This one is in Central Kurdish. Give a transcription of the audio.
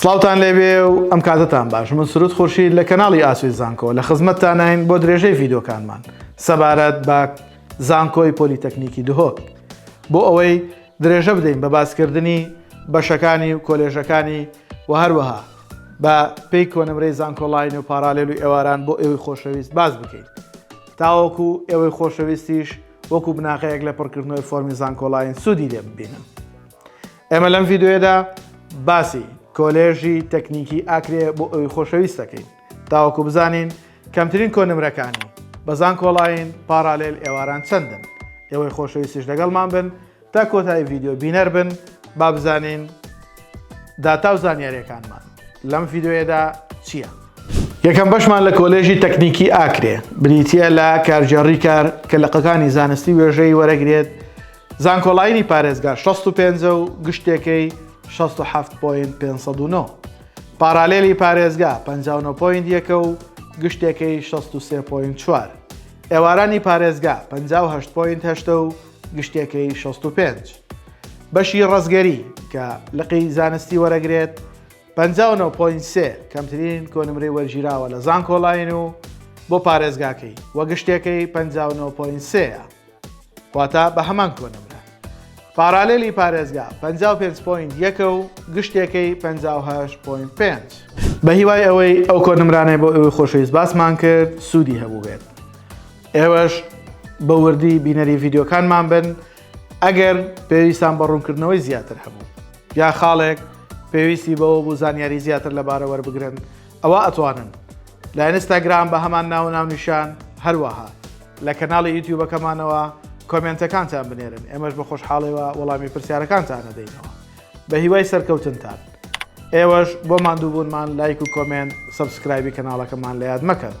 سڵاوتان لێبێ و ئەم کاتتان باش من سروود خورشید لە کەناڵی ئاسوی زانکۆ لە خزمەتتانین بۆ درێژەی ڤیدۆکانمان سەبارەت بە زانکۆی پۆلیتەکنیکی دهۆک بۆ ئەوەی درێژە بدەین بە باسکردنی بەشەکانی و کۆلێژەکانی و هەروەها بە پێی کۆنمرەی زانکۆڵاین و پارالێل و ئێواران بۆ ئێوەی خۆشەویست باز بکەین تاوەکو ئێوەی خۆشەویستیش وەکو بناغەیەک لە پڕکردنەوەی فۆرمی زانکۆڵاین سوودی لێ ببینن. ئێمە لەم ڤیدۆیەدا باسی کۆلێژی تەکنیکی ئاکرێ بۆ ئەوەی خۆشەویست دەکەین تاوەکو بزانین کەمترین کۆنمرەکانی بە زانکۆڵاین پارالێل ئێواران چەندن. ئێوەی خۆشەویستیش لەگەڵمان بن تا کۆتایی ڤیدۆ بینەر بن با بزانین داتا و زانیاریەکانمان لەم ڤیدۆیەدا چییە. یەکەم بەشمان لە کۆلێژی تەکنیکی ئاکرێ بریتە لە کارژێڕی کار کە لەقەکانی زانستی وێژەی وەرەگرێت زانکۆڵاینی پارێزگا 65 و گشتێکەی 67.509 پارالێلی پارێزگا 59.1 و گشتێکەی 63.4 ئێوارانی پارێزگا 58.8 و گشتێکەی 65 بەشی ڕزگەری کە لقی زانستی وەرەگرێت 59.3 کەمترین کۆنمرەی وەرگیراوە لە زانکۆڵاین و بۆ پارێزگاکەی وە گشتێکەی 59.3 واتە بە هەمان کۆنمرە. پارالێلی پارێزگا 55.1 و گشتێکەی 58.5 بە هیوای ئەوەی ئەو کۆنمرانەی بۆ ئێوەی خۆشەویست باسمان کرد سوودی هەبوو بێت. ئێوەش بە وردی بینەری ڤیدۆکانمان بن ئەگەر پێویستان بە ڕوونکردنەوەی زیاتر هەبوو یا خاڵێک پێویستی بەوە بوو زانیاری زیاتر لەبارە وەربگرن ئەوە ئەتوانن لە ئینستاگرام بە هەمان ناونیشان هەروەها لە کەناڵی یوتیوبەکەمانەوە کۆمنتەکانتان بنێرن ئێمەش بە خۆشحاڵیەوە وەڵامی پرسیارەکانتان نەدەینەوە بە هیوای سەرکەوتنتان. ئێوەش بۆ ماندووبوونمان لایک و کۆمنت سەبسکرایبی کەناڵەکەمان لە یاد مەکەن.